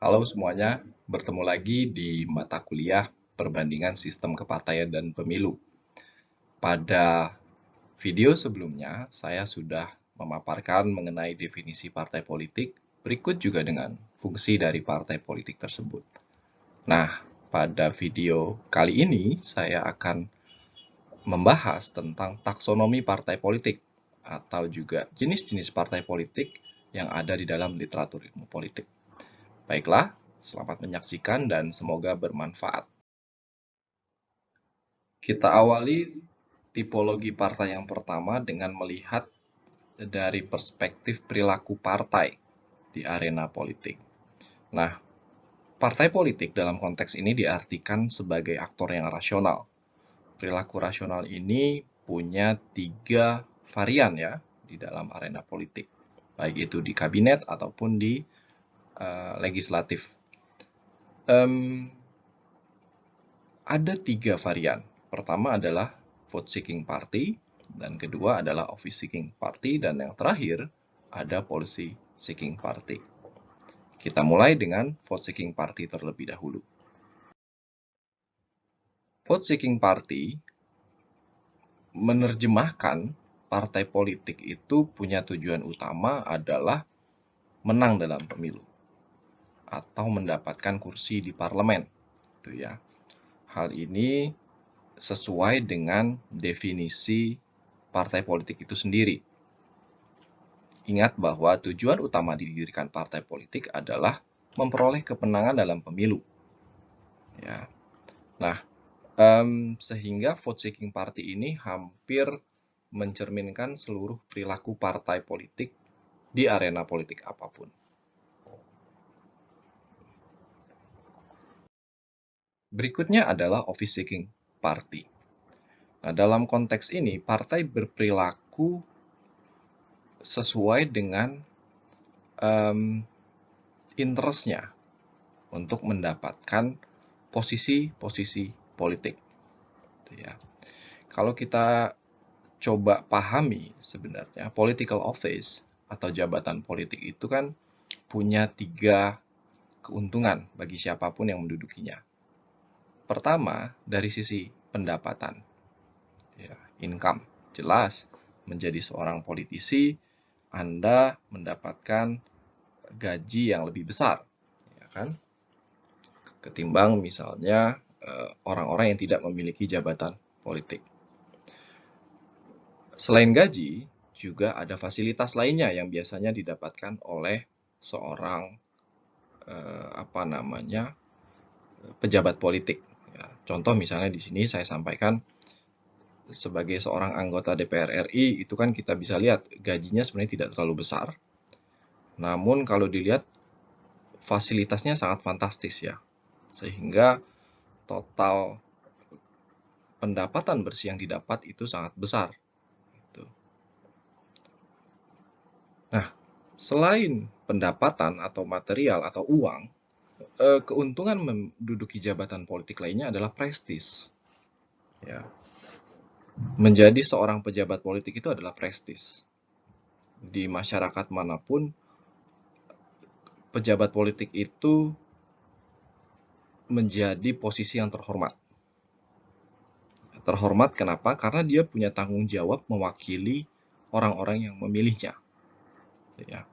Halo semuanya, bertemu lagi di mata kuliah Perbandingan Sistem Kepartaian dan Pemilu. Pada video sebelumnya, saya sudah memaparkan mengenai definisi partai politik, berikut juga dengan fungsi dari partai politik tersebut. Nah, pada video kali ini saya akan membahas tentang taksonomi partai politik atau juga jenis-jenis partai politik yang ada di dalam literatur ilmu politik. Baiklah, selamat menyaksikan dan semoga bermanfaat. Kita awali tipologi partai yang pertama dengan melihat dari perspektif perilaku partai di arena politik. Nah, partai politik dalam konteks ini diartikan sebagai aktor yang rasional. Perilaku rasional ini punya 3 varian ya di dalam arena politik, baik itu di kabinet ataupun di legislatif. Ada 3 varian. Pertama adalah vote seeking party, dan kedua adalah office seeking party, dan yang terakhir ada policy seeking party. Kita mulai dengan vote seeking party terlebih dahulu. Vote seeking party menerjemahkan partai politik itu punya tujuan utama adalah menang dalam pemilu atau mendapatkan kursi di parlemen. Itu ya. Hal ini sesuai dengan definisi partai politik itu sendiri. Ingat bahwa tujuan utama didirikan partai politik adalah memperoleh kemenangan dalam pemilu. Ya. Nah, sehingga vote seeking party ini hampir mencerminkan seluruh perilaku partai politik di arena politik apapun. Berikutnya adalah office seeking party. Nah, dalam konteks ini, partai berperilaku sesuai dengan interest-nya untuk mendapatkan posisi-posisi politik. Ya. Kalau kita coba pahami sebenarnya, political office atau jabatan politik itu kan punya 3 keuntungan bagi siapapun yang mendudukinya. Pertama, dari sisi pendapatan. Ya, income. Jelas, menjadi seorang politisi, Anda mendapatkan gaji yang lebih besar, ya kan? Ketimbang misalnya orang-orang yang tidak memiliki jabatan politik. Selain gaji, juga ada fasilitas lainnya yang biasanya didapatkan oleh seorang pejabat politik. Ya, contoh misalnya di sini saya sampaikan sebagai seorang anggota DPR RI itu kan kita bisa lihat gajinya sebenarnya tidak terlalu besar. Namun kalau dilihat fasilitasnya sangat fantastis ya. Sehingga total pendapatan bersih yang didapat itu sangat besar. Nah, selain pendapatan atau material atau uang, keuntungan menduduki jabatan politik lainnya adalah prestis. Ya. Menjadi seorang pejabat politik itu adalah prestis. Di masyarakat manapun, pejabat politik itu menjadi posisi yang terhormat. Terhormat kenapa? Karena dia punya tanggung jawab mewakili orang-orang yang memilihnya. Ya.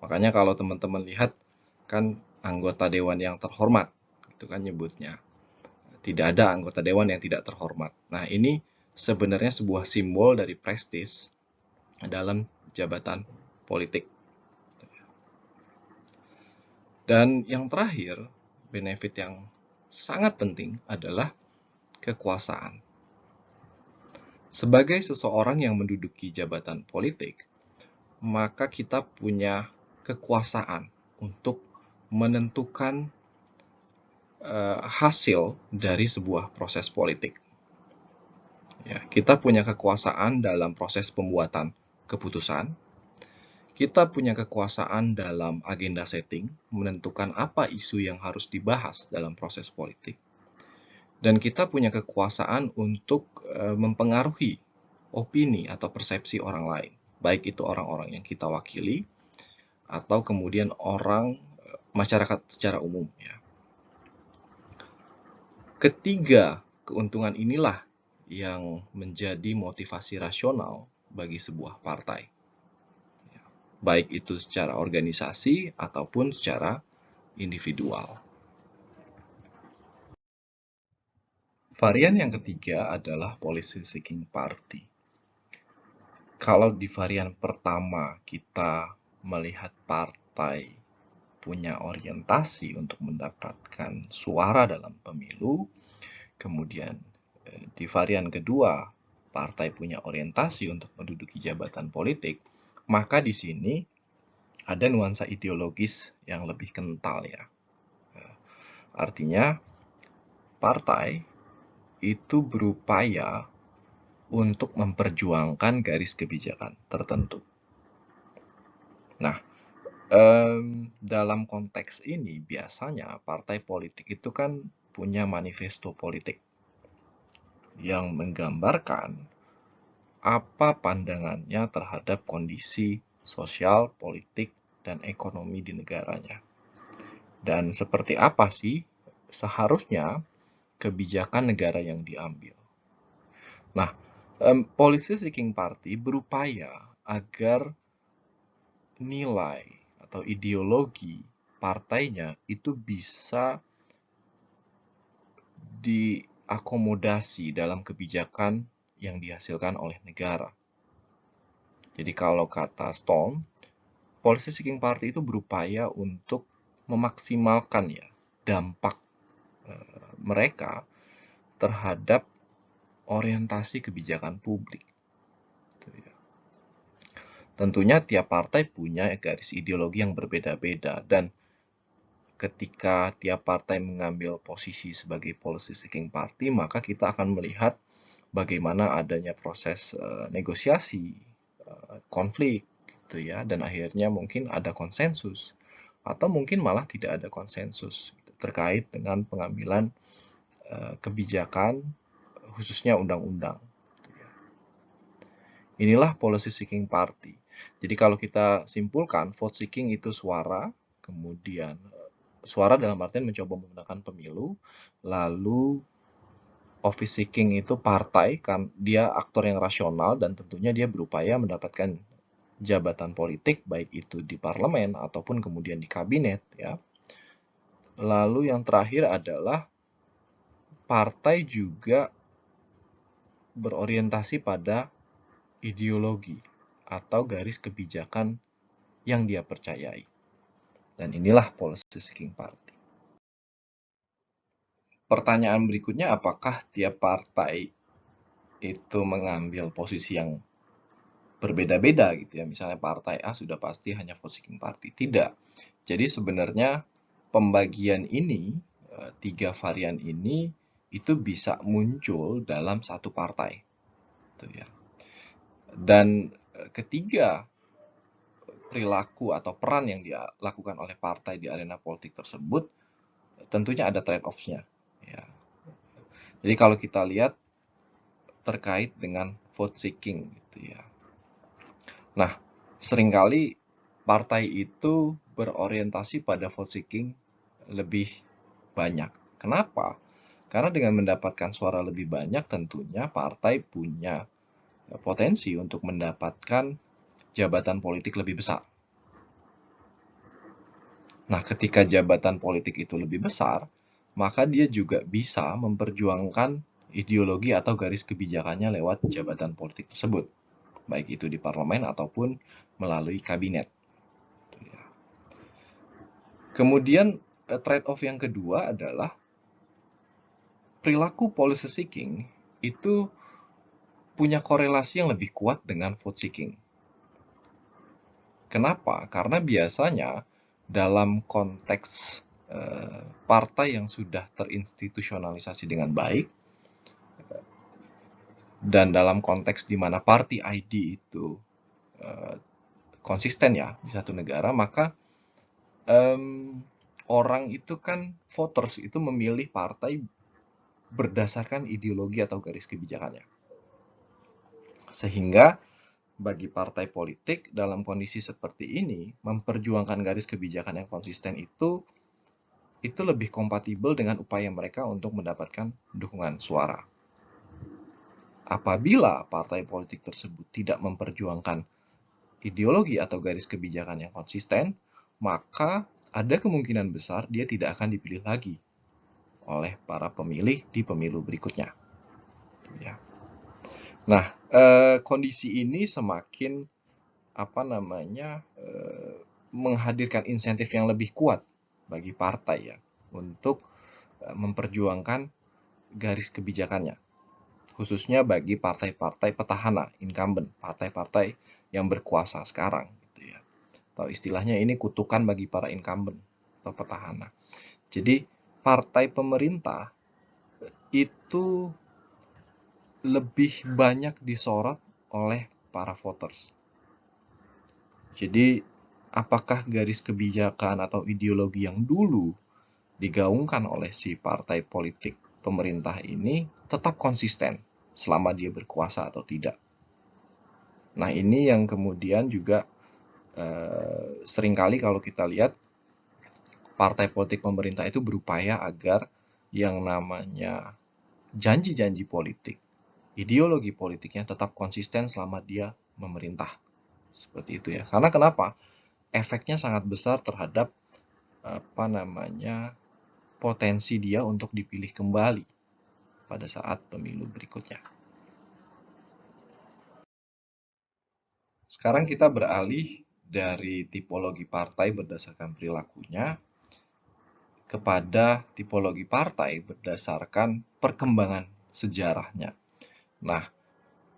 Makanya kalau teman-teman lihat kan anggota dewan yang terhormat, itu kan nyebutnya. Tidak ada anggota dewan yang tidak terhormat. Nah, ini sebenarnya sebuah simbol dari prestis dalam jabatan politik. Dan yang terakhir, benefit yang sangat penting adalah kekuasaan. Sebagai seseorang yang menduduki jabatan politik, maka kita punya kekuasaan untuk menentukan hasil dari sebuah proses politik. Ya, kita punya kekuasaan dalam proses pembuatan keputusan. Kita punya kekuasaan dalam agenda setting, menentukan apa isu yang harus dibahas dalam proses politik. Dan kita punya kekuasaan untuk mempengaruhi opini atau persepsi orang lain, baik itu orang-orang yang kita wakili atau kemudian orang masyarakat secara umum ya. Ketiga keuntungan inilah yang menjadi motivasi rasional bagi sebuah partai, baik itu secara organisasi ataupun secara individual. Varian yang ketiga adalah policy seeking party. Kalau di varian pertama kita melihat partai punya orientasi untuk mendapatkan suara dalam pemilu, kemudian di varian kedua partai punya orientasi untuk menduduki jabatan politik, maka di sini ada nuansa ideologis yang lebih kental ya. Artinya partai itu berupaya untuk memperjuangkan garis kebijakan tertentu. Nah, dalam konteks ini biasanya partai politik itu kan punya manifesto politik yang menggambarkan apa pandangannya terhadap kondisi sosial, politik, dan ekonomi di negaranya. Dan seperti apa sih seharusnya kebijakan negara yang diambil. Nah, policy seeking party berupaya agar nilai atau ideologi partainya itu bisa diakomodasi dalam kebijakan yang dihasilkan oleh negara. Jadi kalau kata Stone, policy seeking party itu berupaya untuk memaksimalkan ya dampak mereka terhadap orientasi kebijakan publik. Tentunya tiap partai punya garis ideologi yang berbeda-beda dan ketika tiap partai mengambil posisi sebagai policy seeking party, maka kita akan melihat bagaimana adanya proses negosiasi, konflik gitu ya, dan akhirnya mungkin ada konsensus atau mungkin malah tidak ada konsensus gitu, terkait dengan pengambilan kebijakan khususnya undang-undang. Inilah policy seeking party. Jadi kalau kita simpulkan, vote seeking itu suara, kemudian suara dalam artian mencoba menggunakan pemilu, lalu office seeking itu partai, kan dia aktor yang rasional dan tentunya dia berupaya mendapatkan jabatan politik, baik itu di parlemen ataupun kemudian di kabinet ya. Lalu yang terakhir adalah partai juga berorientasi pada ideologi atau garis kebijakan yang dia percayai. Dan inilah policy seeking party. Pertanyaan berikutnya, apakah tiap partai itu mengambil posisi yang berbeda-beda gitu ya. Misalnya partai A sudah pasti hanya vote seeking party. Tidak. Jadi sebenarnya pembagian ini, tiga varian ini, itu bisa muncul dalam satu partai. Gitu ya. Dan ketiga perilaku atau peran yang dilakukan oleh partai di arena politik tersebut tentunya ada trade-off-nya ya. Jadi kalau kita lihat terkait dengan vote seeking gitu ya. Nah, seringkali partai itu berorientasi pada vote seeking lebih banyak. Kenapa? Karena dengan mendapatkan suara lebih banyak tentunya partai punya potensi untuk mendapatkan jabatan politik lebih besar. Nah, ketika jabatan politik itu lebih besar, maka dia juga bisa memperjuangkan ideologi atau garis kebijakannya lewat jabatan politik tersebut, baik itu di parlemen ataupun melalui kabinet. Kemudian trade-off yang kedua adalah perilaku policy seeking itu punya korelasi yang lebih kuat dengan vote seeking. Kenapa? Karena biasanya dalam konteks partai yang sudah terinstitusionalisasi dengan baik dan dalam konteks di mana party ID itu konsisten ya di satu negara, maka orang itu kan voters itu memilih partai berdasarkan ideologi atau garis kebijakannya. Sehingga bagi partai politik dalam kondisi seperti ini, memperjuangkan garis kebijakan yang konsisten itu lebih kompatibel dengan upaya mereka untuk mendapatkan dukungan suara. Apabila partai politik tersebut tidak memperjuangkan ideologi atau garis kebijakan yang konsisten, maka ada kemungkinan besar dia tidak akan dipilih lagi oleh para pemilih di pemilu berikutnya. Ya. Nah, kondisi ini semakin menghadirkan insentif yang lebih kuat bagi partai ya untuk memperjuangkan garis kebijakannya, khususnya bagi partai-partai petahana, incumbent, partai-partai yang berkuasa sekarang, gitu ya. Atau istilahnya ini kutukan bagi para incumbent atau petahana. Jadi partai pemerintah itu lebih banyak disorot oleh para voters. Jadi apakah garis kebijakan atau ideologi yang dulu digaungkan oleh si partai politik pemerintah ini tetap konsisten selama dia berkuasa atau tidak. Nah, ini yang kemudian juga seringkali kalau kita lihat partai politik pemerintah itu berupaya agar yang namanya janji-janji politik, ideologi politiknya tetap konsisten selama dia memerintah. Seperti itu ya. Karena kenapa? Efeknya sangat besar terhadap potensi dia untuk dipilih kembali pada saat pemilu berikutnya. Sekarang kita beralih dari tipologi partai berdasarkan perilakunya kepada tipologi partai berdasarkan perkembangan sejarahnya. Nah,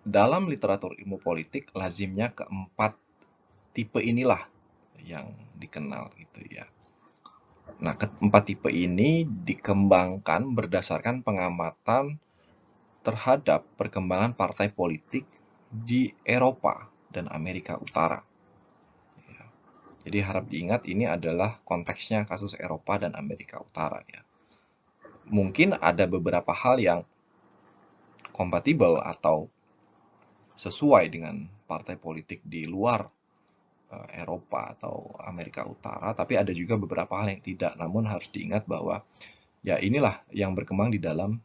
dalam literatur ilmu politik lazimnya keempat tipe inilah yang dikenal gitu ya. Nah, keempat tipe ini dikembangkan berdasarkan pengamatan terhadap perkembangan partai politik di Eropa dan Amerika Utara. Jadi harap diingat ini adalah konteksnya kasus Eropa dan Amerika Utara ya. Mungkin ada beberapa hal yang kompatibel atau sesuai dengan partai politik di luar Eropa atau Amerika Utara, tapi ada juga beberapa hal yang tidak. Namun harus diingat bahwa ya inilah yang berkembang di dalam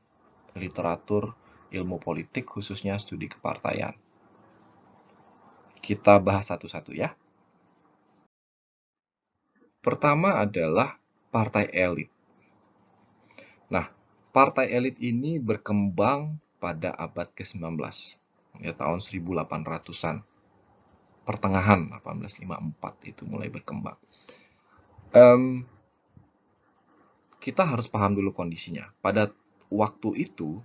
literatur ilmu politik khususnya studi kepartaian. Kita bahas satu-satu ya. Pertama adalah partai elit. Nah, partai elit ini berkembang pada abad ke-19, ya tahun 1800-an. Pertengahan 1854 itu mulai berkembang. Kita harus paham dulu kondisinya. Pada waktu itu,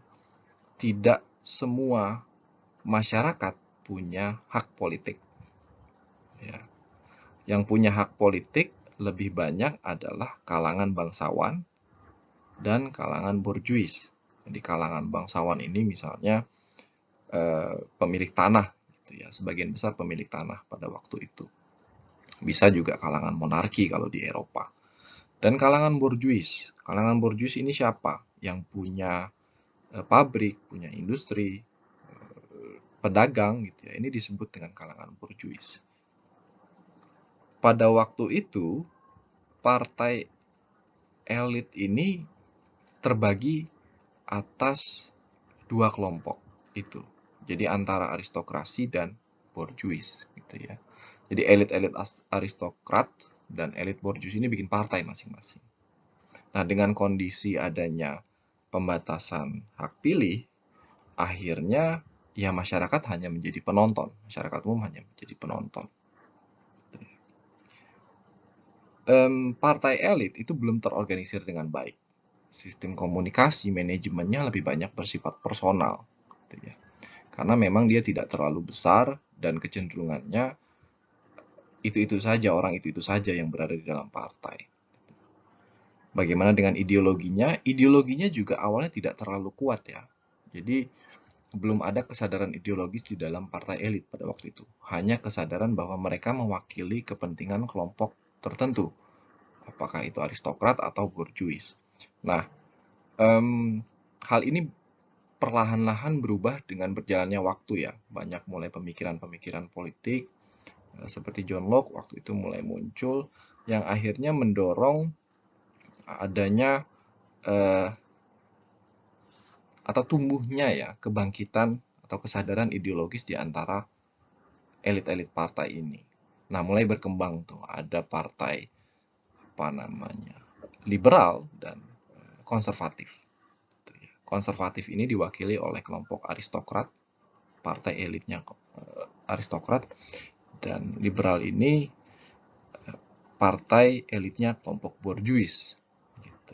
tidak semua masyarakat punya hak politik. Ya. Yang punya hak politik lebih banyak adalah kalangan bangsawan dan kalangan borjuis. Jadi kalangan bangsawan ini misalnya pemilik tanah, gitu ya. Sebagian besar pemilik tanah pada waktu itu. Bisa juga kalangan monarki kalau di Eropa. Dan kalangan borjuis. Kalangan borjuis ini siapa? Yang punya pabrik, punya industri, pedagang, gitu ya. Ini disebut dengan kalangan borjuis. Pada waktu itu, partai elit ini terbagi atas dua kelompok itu. Jadi antara aristokrasi dan borjuis gitu ya. Jadi elit-elit aristokrat dan elit borjuis ini bikin partai masing-masing. Nah, dengan kondisi adanya pembatasan hak pilih, akhirnya ya masyarakat hanya menjadi penonton. Masyarakat umum hanya menjadi penonton. Partai elit itu belum terorganisir dengan baik. Sistem komunikasi manajemennya lebih banyak bersifat personal, gitu ya. Karena memang dia tidak terlalu besar dan kecenderungannya itu-itu saja, orang itu-itu saja yang berada di dalam partai. Bagaimana dengan ideologinya? Ideologinya juga awalnya tidak terlalu kuat ya. Jadi belum ada kesadaran ideologis di dalam partai elit pada waktu itu. Hanya kesadaran bahwa mereka mewakili kepentingan kelompok tertentu. Apakah itu aristokrat atau borjuis. Nah, hal ini perlahan-lahan berubah dengan berjalannya waktu ya. Banyak mulai pemikiran-pemikiran politik seperti John Locke waktu itu mulai muncul yang akhirnya mendorong adanya atau tumbuhnya ya kebangkitan atau kesadaran ideologis di antara elit-elit partai ini. Nah, mulai berkembang tuh ada partai apa namanya liberal dan konservatif. Konservatif ini diwakili oleh kelompok aristokrat, partai elitnya aristokrat, dan liberal ini partai elitnya kelompok borjuis. Gitu.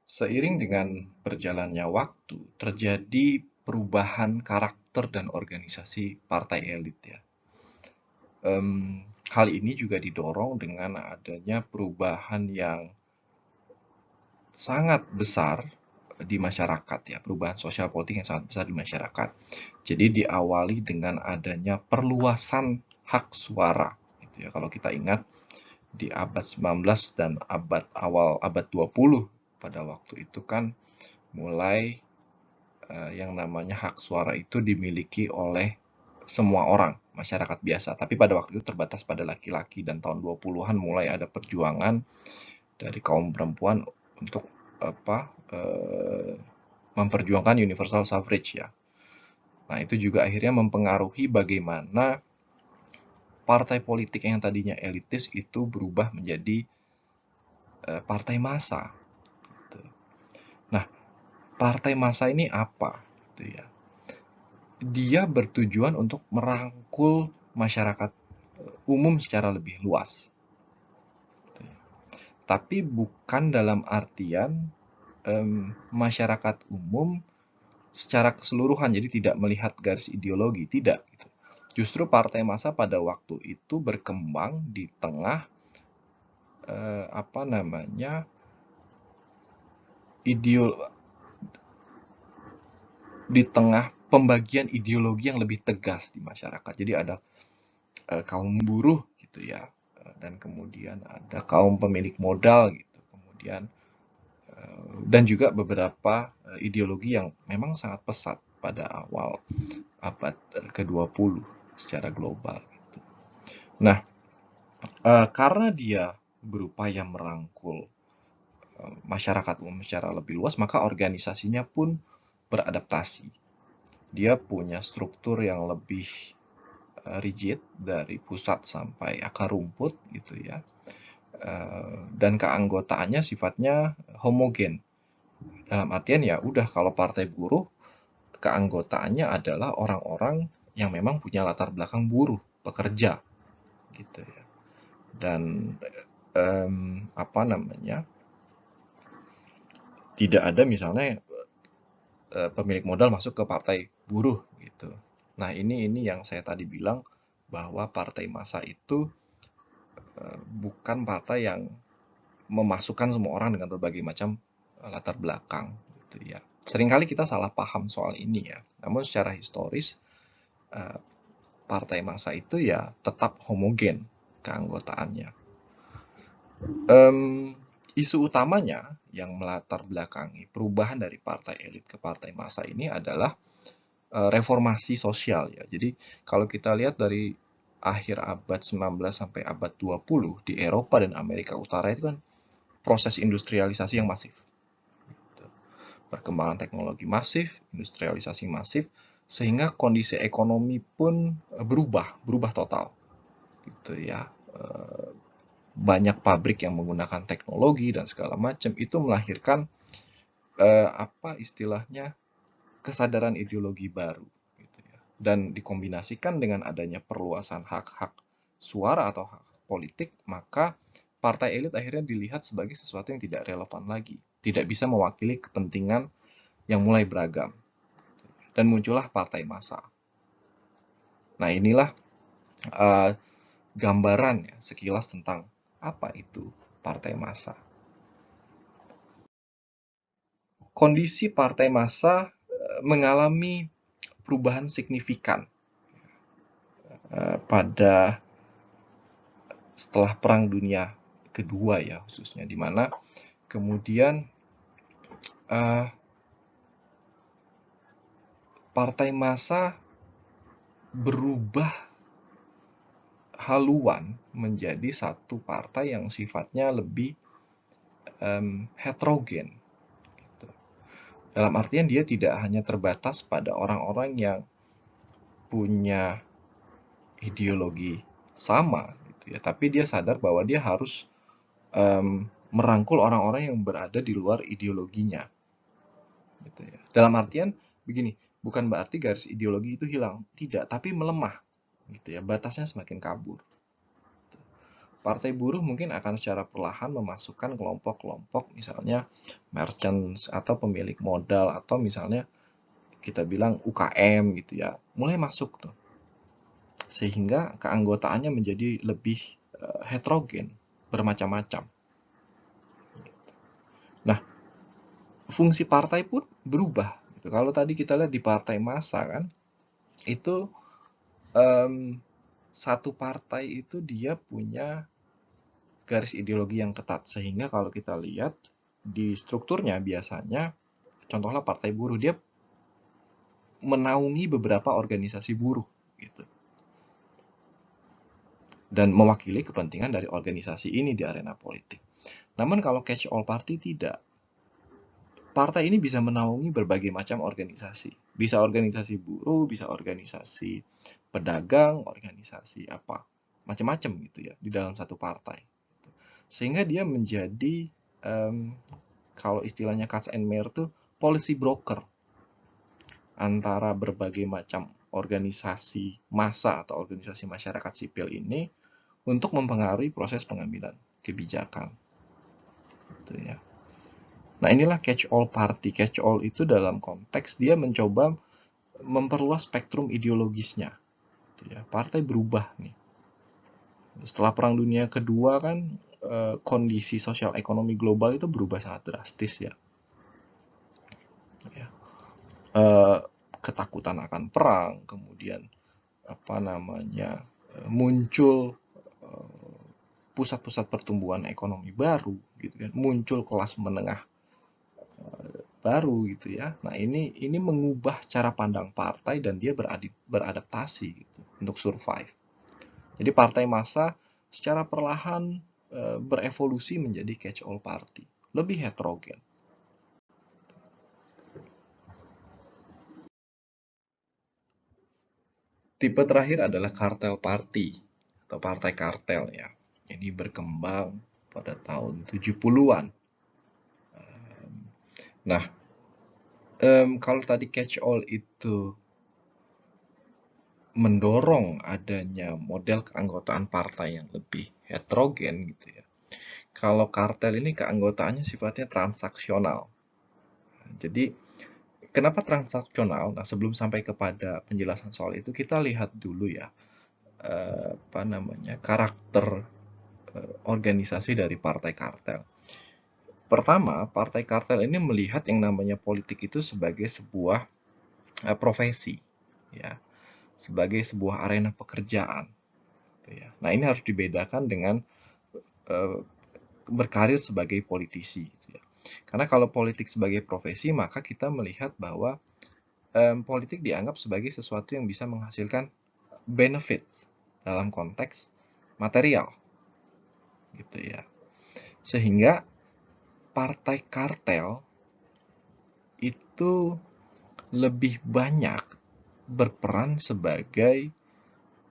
Seiring dengan berjalannya waktu, terjadi perubahan karakter dan organisasi partai elit ya. Hal ini juga didorong dengan adanya perubahan yang sangat besar di masyarakat ya, perubahan sosial politik yang sangat besar di masyarakat. Jadi diawali dengan adanya perluasan hak suara gitu ya. Kalau kita ingat di abad 19 dan awal abad 20 pada waktu itu kan mulai yang namanya hak suara itu dimiliki oleh semua orang, masyarakat biasa. Tapi pada waktu itu terbatas pada laki-laki dan tahun 20-an mulai ada perjuangan dari kaum perempuan untuk memperjuangkan universal suffrage ya. Nah, itu juga akhirnya mempengaruhi bagaimana partai politik yang tadinya elitis itu berubah menjadi partai massa. Gitu. Nah, partai massa ini apa? Gitu ya. Dia bertujuan untuk merangkul masyarakat umum secara lebih luas. Gitu ya. Tapi bukan dalam artian masyarakat umum secara keseluruhan, jadi tidak melihat garis ideologi, tidak. Gitu. Justru partai massa pada waktu itu berkembang di tengah di tengah pembagian ideologi yang lebih tegas di masyarakat. Jadi ada kaum buruh gitu ya, dan kemudian ada kaum pemilik modal gitu, kemudian dan juga beberapa ideologi yang memang sangat pesat pada awal abad ke-20 secara global. Gitu. Nah, karena dia berupaya merangkul masyarakat umum secara lebih luas, maka organisasinya pun beradaptasi. Dia punya struktur yang lebih rigid dari pusat sampai akar rumput gitu ya. Dan keanggotaannya sifatnya homogen. Dalam artian ya udah kalau partai buruh keanggotaannya adalah orang-orang yang memang punya latar belakang buruh, pekerja gitu ya. Dan tidak ada misalnya pemilik modal masuk ke partai buruh gitu. Nah, ini yang saya tadi bilang bahwa partai massa itu bukan partai yang memasukkan semua orang dengan berbagai macam latar belakang gitu ya. Seringkali kita salah paham soal ini ya. Namun secara historis partai massa itu ya tetap homogen keanggotaannya. Isu utamanya yang melatar belakangi perubahan dari partai elit ke partai massa ini adalah reformasi sosial ya. Jadi kalau kita lihat dari akhir abad 19 sampai abad 20 di Eropa dan Amerika Utara itu kan proses industrialisasi yang masif. Perkembangan teknologi masif, industrialisasi masif, sehingga kondisi ekonomi pun berubah total. Gitu ya. Banyak pabrik yang menggunakan teknologi dan segala macam itu melahirkan istilahnya kesadaran ideologi baru gitu ya. Dan dikombinasikan dengan adanya perluasan hak-hak suara atau hak politik, maka partai elit akhirnya dilihat sebagai sesuatu yang tidak relevan lagi, tidak bisa mewakili kepentingan yang mulai beragam. Dan muncullah partai massa. Nah, inilah gambaran ya, sekilas tentang apa itu partai massa. Kondisi partai massa mengalami perubahan signifikan pada setelah Perang Dunia kedua ya khususnya, di mana kemudian partai massa berubah haluan menjadi satu partai yang sifatnya lebih heterogen. Gitu. Dalam artian dia tidak hanya terbatas pada orang-orang yang punya ideologi sama, gitu ya, tapi dia sadar bahwa dia harus merangkul orang-orang yang berada di luar ideologinya. Gitu ya. Dalam artian begini, bukan berarti garis ideologi itu hilang, tidak, tapi melemah. Gitu ya, batasnya semakin kabur. Partai buruh mungkin akan secara perlahan memasukkan kelompok-kelompok misalnya merchants atau pemilik modal atau misalnya kita bilang UKM gitu ya, mulai masuk tuh. Sehingga keanggotaannya menjadi lebih heterogen, bermacam-macam. Nah, fungsi partai pun berubah. Gitu. Kalau tadi kita lihat di partai massa kan, itu satu partai itu dia punya garis ideologi yang ketat, sehingga kalau kita lihat di strukturnya biasanya, contohnya partai buruh, dia menaungi beberapa organisasi buruh gitu, dan mewakili kepentingan dari organisasi ini di arena politik. Namun kalau catch all party tidak, partai ini bisa menaungi berbagai macam organisasi, bisa organisasi buruh, bisa organisasi pedagang, organisasi apa, macam-macam gitu ya di dalam satu partai. Sehingga dia menjadi kalau istilahnya Katz and Meyer tuh policy broker antara berbagai macam organisasi massa atau organisasi masyarakat sipil ini untuk mempengaruhi proses pengambilan kebijakan. Gitu ya. Nah, inilah catch all party. Catch all itu dalam konteks dia mencoba memperluas spektrum ideologisnya. Gitu ya. Partai berubah nih. Setelah Perang Dunia Kedua kan kondisi sosial ekonomi global itu berubah sangat drastis ya. Ketakutan akan perang, kemudian muncul pusat-pusat pertumbuhan ekonomi baru, gitu kan, muncul kelas menengah baru gitu ya. Nah ini mengubah cara pandang partai dan dia beradaptasi gitu, untuk survive. Jadi partai massa secara perlahan berevolusi menjadi catch all party, lebih heterogen. Tipe terakhir adalah kartel party atau partai kartel ya. Ini berkembang pada tahun 70-an. Nah, kalau tadi catch all itu mendorong adanya model keanggotaan partai yang lebih heterogen gitu ya. Kalau kartel ini keanggotaannya sifatnya transaksional. Jadi kenapa transaksional? Nah, sebelum sampai kepada penjelasan soal itu, kita lihat dulu ya karakter organisasi dari partai kartel. Pertama, partai kartel ini melihat yang namanya politik itu sebagai sebuah profesi, ya, sebagai sebuah arena pekerjaan. Ya. Nah, ini harus dibedakan dengan berkarir sebagai politisi. Ya. Karena kalau politik sebagai profesi, maka kita melihat bahwa politik dianggap sebagai sesuatu yang bisa menghasilkan benefits dalam konteks material, gitu ya. Sehingga partai kartel itu lebih banyak berperan sebagai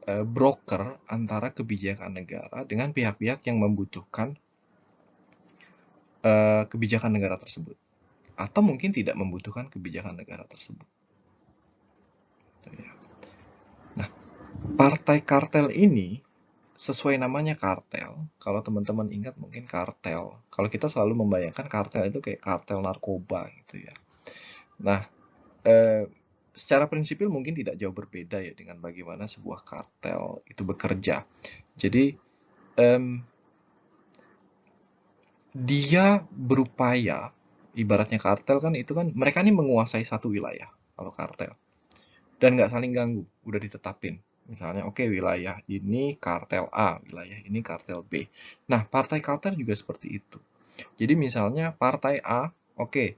broker antara kebijakan negara dengan pihak-pihak yang membutuhkan kebijakan negara tersebut, atau mungkin tidak membutuhkan kebijakan negara tersebut. Nah, partai kartel ini sesuai namanya kartel. Kalau teman-teman ingat mungkin kartel. Kalau kita selalu membayangkan kartel itu kayak kartel narkoba gitu ya. Nah, secara prinsipil mungkin tidak jauh berbeda ya dengan bagaimana sebuah kartel itu bekerja. Jadi dia berupaya, ibaratnya kartel kan itu kan mereka ini menguasai satu wilayah kalau kartel, dan nggak saling ganggu, udah ditetapin. Misalnya, oke, wilayah ini kartel A, wilayah ini kartel B. Nah, partai kartel juga seperti itu. Jadi misalnya partai A, oke,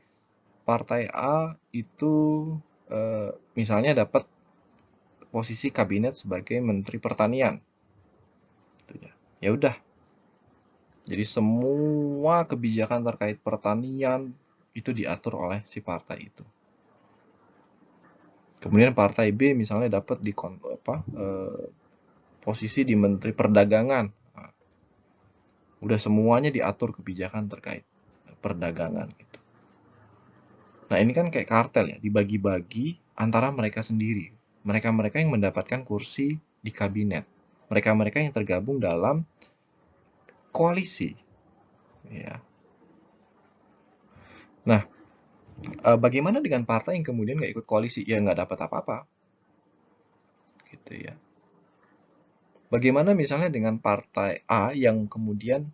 partai A itu misalnya dapat posisi kabinet sebagai Menteri Pertanian. Ya udah. Jadi semua kebijakan terkait pertanian itu diatur oleh si partai itu. Kemudian partai B misalnya dapat di posisi di Menteri Perdagangan. Nah, udah semuanya diatur kebijakan terkait perdagangan gitu. Nah, ini kan kayak kartel ya, dibagi-bagi antara mereka sendiri. Mereka-mereka yang mendapatkan kursi di kabinet. Mereka-mereka yang tergabung dalam koalisi. Ya. Nah, bagaimana dengan partai yang kemudian nggak ikut koalisi? Ya nggak dapat apa-apa. Gitu ya. Bagaimana misalnya dengan partai A yang kemudian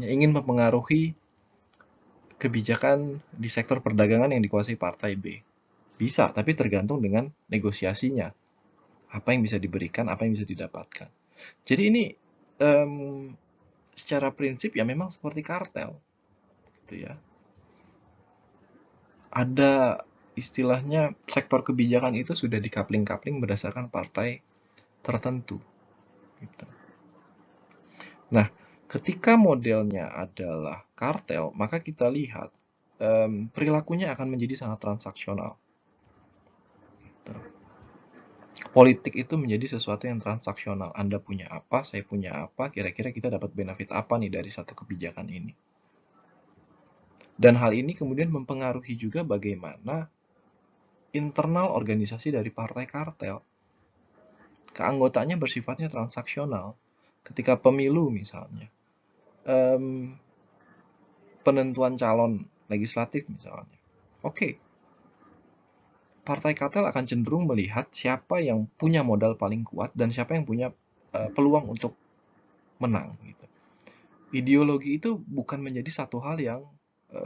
ingin mempengaruhi kebijakan di sektor perdagangan yang dikuasai partai B? Bisa, tapi tergantung dengan negosiasinya. Apa yang bisa diberikan, apa yang bisa didapatkan. Jadi ini secara prinsip ya memang seperti kartel, gitu ya. Ada istilahnya sektor kebijakan itu sudah dikapling-kapling berdasarkan partai tertentu. Gitu. Nah, ketika modelnya adalah kartel, maka kita lihat perilakunya akan menjadi sangat transaksional. Gitu. Politik itu menjadi sesuatu yang transaksional. Anda punya apa, saya punya apa, kira-kira kita dapat benefit apa nih dari satu kebijakan ini. Dan hal ini kemudian mempengaruhi juga bagaimana internal organisasi dari partai kartel. Keanggotaannya bersifatnya transaksional. Ketika pemilu misalnya, penentuan calon legislatif misalnya. Oke, partai kartel akan cenderung melihat siapa yang punya modal paling kuat dan siapa yang punya peluang untuk menang. Gitu. Ideologi itu bukan menjadi satu hal yang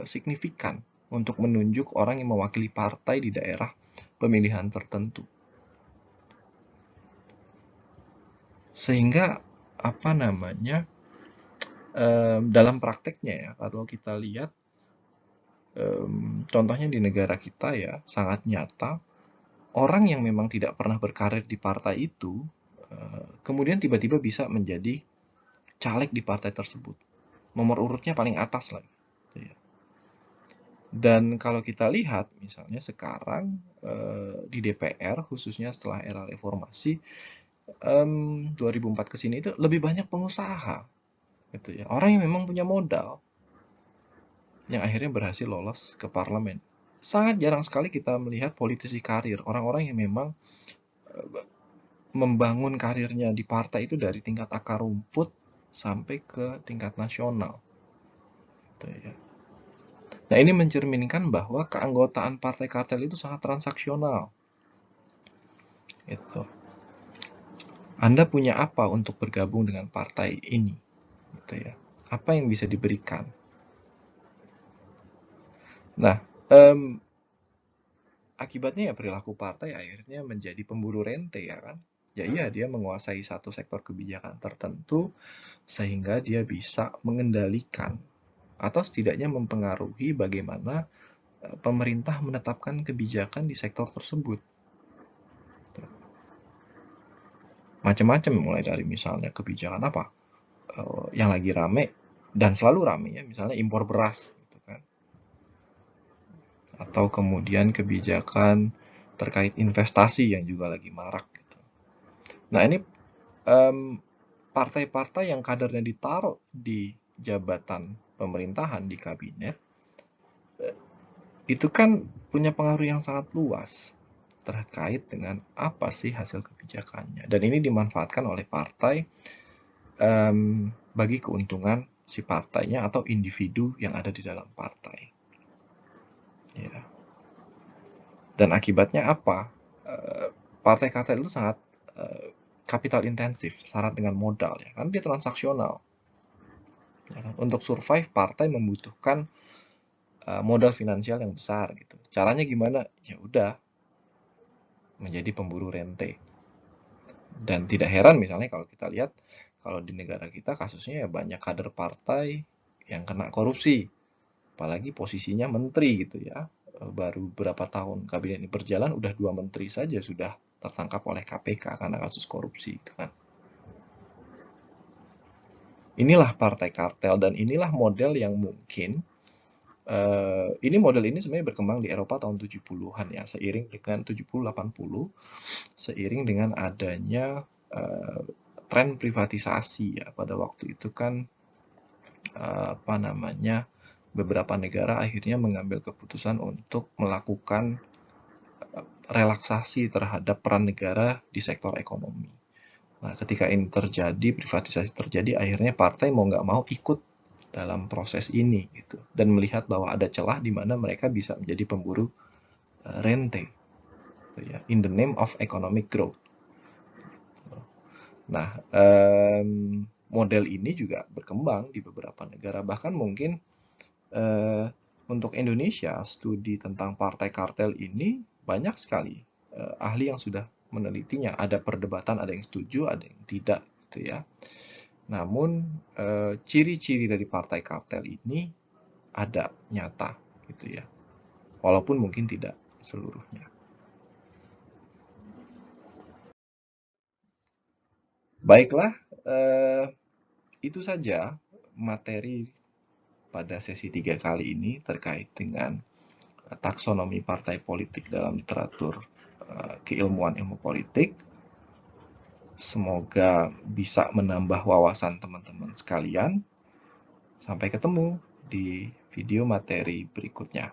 signifikan untuk menunjuk orang yang mewakili partai di daerah pemilihan tertentu. Sehingga dalam prakteknya ya, kalau kita lihat contohnya di negara kita ya sangat nyata, orang yang memang tidak pernah berkarir di partai itu kemudian tiba-tiba bisa menjadi caleg di partai tersebut, nomor urutnya paling atas lagi. Dan kalau kita lihat misalnya sekarang di DPR khususnya setelah era reformasi 2004 ke sini itu lebih banyak pengusaha gitu ya, orang yang memang punya modal yang akhirnya berhasil lolos ke parlemen. Sangat jarang sekali kita melihat politisi karir, orang-orang yang memang membangun karirnya di partai itu dari tingkat akar rumput sampai ke tingkat nasional. Gitu ya. Nah, ini mencerminkan bahwa keanggotaan partai kartel itu sangat transaksional. Itu. Anda punya apa untuk bergabung dengan partai ini? Gitu ya. Apa yang bisa diberikan? Nah, akibatnya ya perilaku partai akhirnya menjadi pemburu rente ya kan. Ya iya, dia menguasai satu sektor kebijakan tertentu sehingga dia bisa mengendalikan atau setidaknya mempengaruhi bagaimana pemerintah menetapkan kebijakan di sektor tersebut. Macam-macam mulai dari misalnya kebijakan apa yang lagi rame dan selalu rame ya, misalnya impor beras gitu kan. Atau kemudian kebijakan terkait investasi yang juga lagi marak gitu. Nah, ini partai-partai yang kadernya ditaruh di jabatan pemerintahan di kabinet itu kan punya pengaruh yang sangat luas terkait dengan apa sih hasil kebijakannya, dan ini dimanfaatkan oleh partai bagi keuntungan si partainya atau individu yang ada di dalam partai. Ya. Dan akibatnya apa? Partai kartel itu sangat kapital intensif, syarat dengan modal ya, kan dia transaksional. Ya kan? Untuk survive partai membutuhkan modal finansial yang besar gitu. Caranya gimana? Ya udah, menjadi pemburu rente. Dan tidak heran misalnya kalau kita lihat, kalau di negara kita kasusnya ya banyak kader partai yang kena korupsi, apalagi posisinya menteri gitu ya. Baru berapa tahun kabinet ini berjalan, udah 2 menteri saja sudah tertangkap oleh KPK karena kasus korupsi itu kan. Inilah partai kartel dan inilah model yang mungkin ini model ini sebenarnya berkembang di Eropa tahun 70-an ya, seiring dengan 70-80, seiring dengan adanya tren privatisasi ya. Pada waktu itu kan apa namanya, beberapa negara akhirnya mengambil keputusan untuk melakukan relaksasi terhadap peran negara di sektor ekonomi. Nah, ketika ini terjadi, privatisasi terjadi, akhirnya partai mau nggak mau ikut dalam proses ini gitu, dan melihat bahwa ada celah di mana mereka bisa menjadi pemburu rente, gitu ya, in the name of economic growth. Nah, model ini juga berkembang di beberapa negara, bahkan mungkin untuk Indonesia, studi tentang partai kartel ini banyak sekali ahli yang sudah menelitinya. Ada perdebatan, ada yang setuju, ada yang tidak, gitu ya. Namun ciri-ciri dari partai kartel ini ada nyata, gitu ya. Walaupun mungkin tidak seluruhnya. Baiklah, itu saja materi pada sesi 3 kali ini terkait dengan taksonomi partai politik dalam literatur keilmuan ilmu politik. Semoga bisa menambah wawasan teman-teman sekalian. Sampai ketemu di video materi berikutnya.